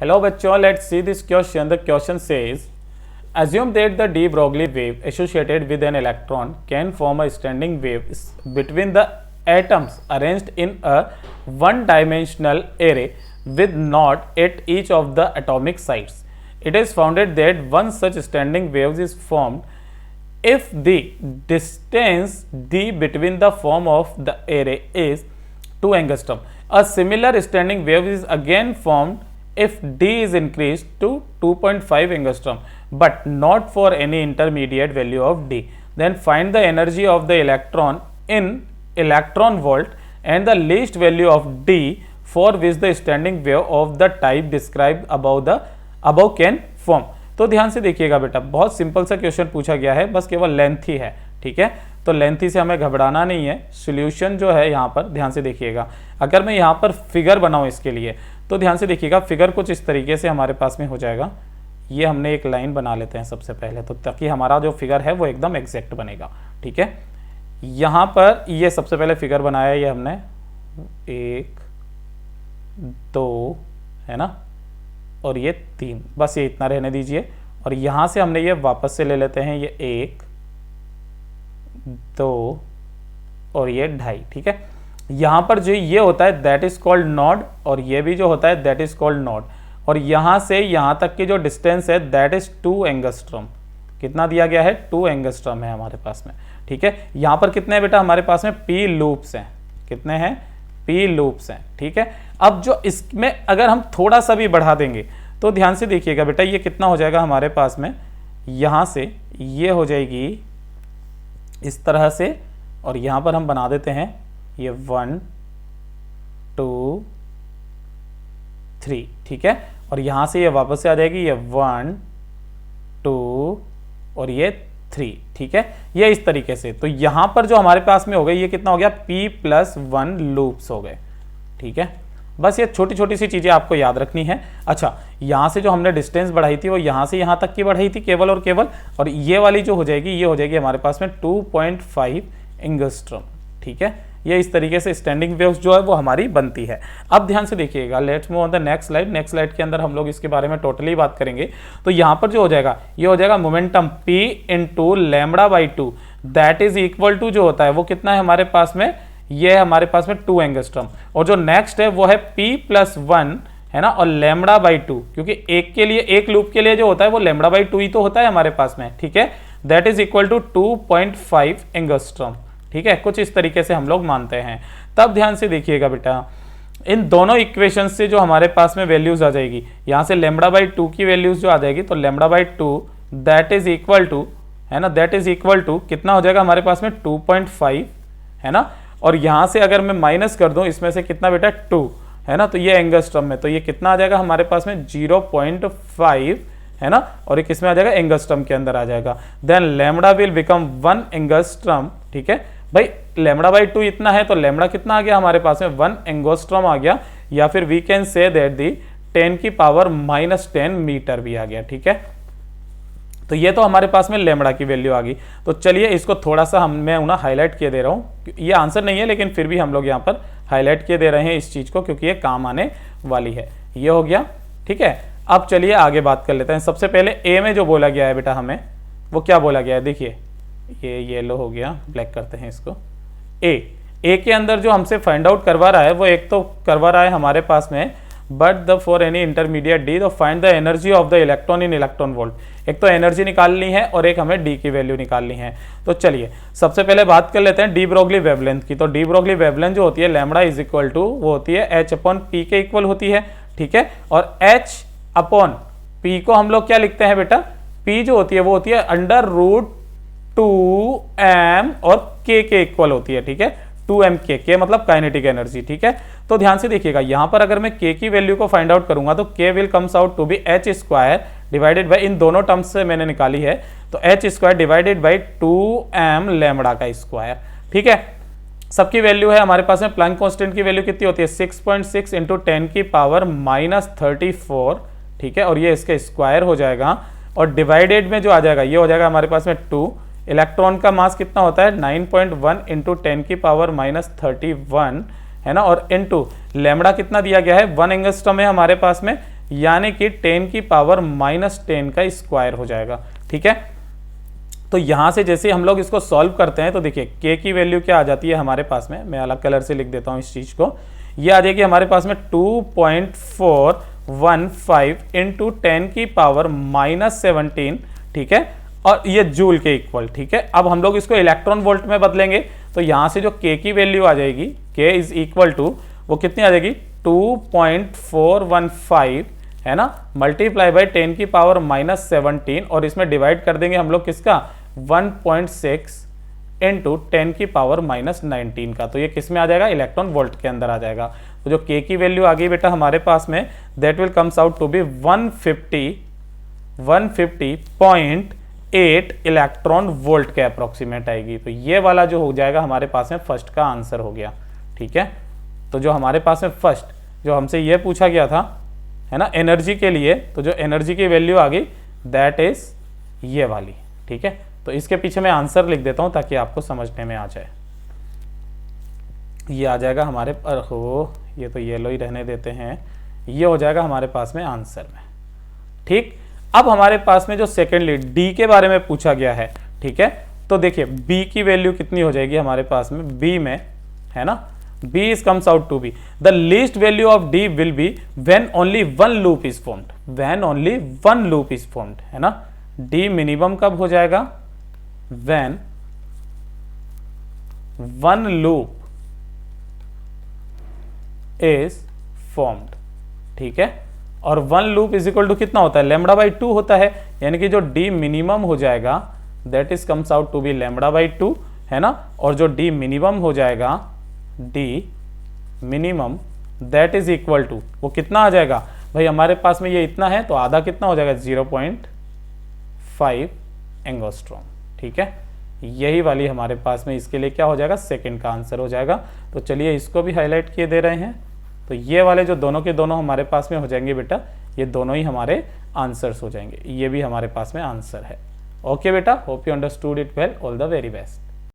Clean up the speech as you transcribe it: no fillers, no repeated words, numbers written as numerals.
Hello bachcho, let's see this question. The question says, assume that the de Broglie wave associated with an electron can form a standing wave between the atoms arranged in a one-dimensional array with knot at each of the atomic sides. It is found that one such standing wave is formed if the distance d between the form of the array is 2 angstrom. A similar standing wave is again formed if d is increased to 2.5 angstrom, but not for any intermediate value of d. Then find the energy of the electron in electron volt and the least value of d for which the standing wave of the type described above can form. तो ध्यान से देखिएगा बेटा, बहुत simple सा question पूछा गया है, बस केवल लेंथी है, ठीक है। तो लेंथी से हमें घबराना नहीं है। सॉल्यूशन जो है यहाँ पर ध्यान से देखिएगा, अगर मैं यहाँ पर फिगर बनाऊँ इसके लिए तो ध्यान से देखिएगा, फिगर कुछ इस तरीके से हमारे पास में हो जाएगा। ये हमने एक लाइन बना लेते हैं सबसे पहले, तो ताकि हमारा जो फिगर है वो एकदम एग्जैक्ट बनेगा, ठीक है। यहाँ पर ये सबसे पहले फिगर बनाया, ये हमने 1 2 है ना, और ये 3, बस ये इतना रहने दीजिए। और यहाँ से हमने ये वापस से ले लेते हैं, ये 1 2 और ये 2.5, ठीक है। यहाँ पर जो ये होता है दैट इज कॉल्ड नॉड, और ये भी जो होता है दैट इज कॉल्ड नॉड। और यहाँ से यहाँ तक की जो डिस्टेंस है दैट इज 2 एंगस्ट्रॉम। कितना दिया गया है? 2 एंगस्ट्रॉम है हमारे पास में, ठीक है। यहाँ पर कितने हैं बेटा हमारे पास में? p लूप्स हैं। कितने हैं? p लूप्स हैं, ठीक है। अब जो इसमें अगर हम थोड़ा सा भी बढ़ा देंगे तो ध्यान से देखिएगा बेटा, ये कितना हो जाएगा हमारे पास में, यहाँ से ये हो जाएगी इस तरह से, और यहाँ पर हम बना देते हैं ये 1 2 3, ठीक है। और यहाँ से ये वापस से आ जाएगी ये 1 2 और ये 3, ठीक है। ये इस तरीके से, तो यहाँ पर जो हमारे पास में हो गई ये कितना हो गया? p+1 लूप्स हो गए, ठीक है। बस ये छोटी छोटी सी चीज़ें आपको याद रखनी है। अच्छा, यहाँ से जो हमने डिस्टेंस बढ़ाई थी वो यहाँ से यहाँ तक की बढ़ाई थी केवल और केवल, और ये वाली जो हो जाएगी ये हो जाएगी हमारे पास में 2.5 एंगस्ट्रॉम, ठीक है। ये इस तरीके से स्टैंडिंग वेव्स जो है वो हमारी बनती है। अब ध्यान से देखिएगा, let's move on the next slide. Next slide के अंदर हम लोग इसके बारे में टोटली बात करेंगे। तो यहाँ पर जो हो जाएगा ये हो जाएगा momentum p into λ/2, that is equal to जो होता है वो कितना है हमारे पास में? ये है हमारे पास में 2 एंगस्ट्रॉम। और जो नेक्स्ट है वो है p+1 है ना, और λ/2, क्योंकि एक के लिए, एक लूप के लिए जो होता है वो λ/2 ही तो होता है हमारे पास में, ठीक है। That is equal to 2.5 angstrom, ठीक है। कुछ इस तरीके से हम लोग मानते हैं। तब ध्यान से देखिएगा बेटा, इन दोनों इक्वेशन से जो हमारे पास में वैल्यूज आ जाएगी, यहाँ से λ/2 की वैल्यूज जो आ जाएगी, तो λ/2 दैट इज इक्वल टू है ना, दैट इज इक्वल टू कितना हो जाएगा हमारे पास में? 2.5 है ना। और यहाँ से अगर मैं माइनस कर दूं इसमें से कितना बेटा? 2 है ना, तो ये एंगस्ट्रॉम में, तो ये कितना आ जाएगा हमारे पास में? 0.5 है ना, और एक इसमें आ जाएगा एंगस्ट्रॉम के अंदर आ जाएगा। Then lambda will become 1 angstrom, ठीक है भाई। λ/2 इतना है तो लैम्बडा कितना आ गया हमारे पास में? 1 एंगस्ट्रॉम आ गया, या फिर we can say that the 10⁻⁻10 metre भी आ गया, ठीक है। तो ये तो हमारे पास में लैम्बडा की वैल्यू आ गई। तो चलिए इसको थोड़ा सा मैं उन्हें हाईलाइट किए दे रहा हूँ, ये आंसर नहीं है लेकिन फिर भी हम लोग यहाँ पर हाईलाइट किए दे रहे हैं इस चीज़ को, क्योंकि ये काम आने वाली है। ये हो गया, ठीक है। अब चलिए आगे बात कर लेते हैं। सबसे पहले ए में जो बोला गया है बेटा हमें, वो क्या बोला गया है? देखिए ये येलो हो गया, ब्लैक करते हैं इसको। ए के अंदर जो हमसे फाइंड आउट करवा रहा है वो एक तो करवा रहा है हमारे पास में but the for any intermediate d, तो find the energy of the electron in electron volt. एक तो एनर्जी निकालनी है और एक हमें डी की वैल्यू निकालनी है। तो चलिए सबसे पहले बात कर लेते हैं डी ब्रोगली वेवलेंथ की। तो डी ब्रोगली वेवलेंथ जो होती है लैम्बडा इज इक्वल टू, वो होती है h/p के इक्वल होती है, ठीक है। और h/p को हम लोग क्या लिखते हैं बेटा? p जो होती है वो होती है √2m और k के इक्वल होती है, ठीक है। 2mk मतलब काइनेटिक एनर्जी, ठीक है। तो ध्यान से देखिएगा, यहां पर अगर मैं k की वैल्यू को फाइंड आउट करूंगा तो k will comes out to be h² divided by, इन दोनों टर्म्स से मैंने निकाली है, तो h² divided by 2m lambda का स्क्वायर, ठीक है। सबकी वैल्यू है हमारे पास में, प्लैंक कांस्टेंट की वैल्यू कितनी होती है? 6.6 इंटू 10⁻⁻34, ठीक है। और ये इसका स्क्वायर हो जाएगा, और डिवाइडेड में जो आ जाएगा ये हो जाएगा हमारे पास में 2। इलेक्ट्रॉन का मास कितना होता है? 9.1 इंटू 10⁻31 है ना, और इनटू लैम्बडा कितना दिया गया है? 1 एंगस्ट्रॉम है हमारे पास में, यानी कि 10 की पावर -10 का स्क्वायर हो जाएगा। ठीक है, तो यहाँ से जैसे हम लोग इसको सॉल्व करते हैं तो देखिए k की वैल्यू क्या आ जाती है हमारे पास में, मैं अलग कलर से लिख देता हूँ इस चीज़ को, ये आ जाएगी हमारे पास में 2.415 इंटू 10 की पावर -17। ठीक है, और ये जूल के इक्वल। ठीक है, अब हम लोग इसको इलेक्ट्रॉन वोल्ट में बदलेंगे तो यहाँ से जो k की वैल्यू आ जाएगी, k इज इक्वल टू वो कितनी आ जाएगी 2.415 है ना, मल्टीप्लाई बाई 10 की पावर -17 और इसमें डिवाइड कर देंगे हम लोग किसका 1.6 इंटू 10 की पावर -19 का, तो ये किस में आ जाएगा इलेक्ट्रॉन वोल्ट के अंदर आ जाएगा। तो जो k की वैल्यू आ गई बेटा हमारे पास में that will comes out to be 150.8 electron volt के अप्रोक्सीमेट आएगी। तो ये वाला जो हो जाएगा हमारे पास में फर्स्ट का आंसर हो गया। ठीक है, तो जो हमारे पास में फर्स्ट जो हमसे ये पूछा गया था है ना एनर्जी के लिए, तो जो एनर्जी की वैल्यू आ गई दैट इज ये वाली। ठीक है, तो इसके पीछे मैं आंसर लिख देता हूं ताकि आपको समझने में आ जाए। ये आ जाएगा हमारे हो, ये तो येलो ही रहने देते हैं, ये हो जाएगा हमारे पास में आंसर में। ठीक, अब हमारे पास में जो सेकेंडली डी के बारे में पूछा गया है। ठीक है, तो देखिए बी की वैल्यू कितनी हो जाएगी हमारे पास में, बी में है ना, B is comes out to be the least value of D will be when only one loop is formed, when only one loop is formed है ना। D minimum कब हो जाएगा, when one loop is formed। ठीक है, और one loop is equal to कितना होता है λ/2 होता है, यानी कि जो D मिनिमम हो जाएगा that is comes out to be λ/2 है ना, और जो D मिनिमम हो जाएगा D minimum that is equal to वो कितना आ जाएगा भाई हमारे पास में ये इतना है तो आधा कितना हो जाएगा 0.5 एंगस्ट्रॉम। ठीक है, यही वाली हमारे पास में इसके लिए क्या हो जाएगा सेकंड का आंसर हो जाएगा। तो चलिए इसको भी हाईलाइट किए दे रहे हैं, तो ये वाले जो दोनों के दोनों हमारे पास में हो जाएंगे बेटा, ये दोनों ही हमारे आंसर्स हो जाएंगे, ये भी हमारे पास में आंसर है। ओके बेटा, hope you understood it well, all the very best.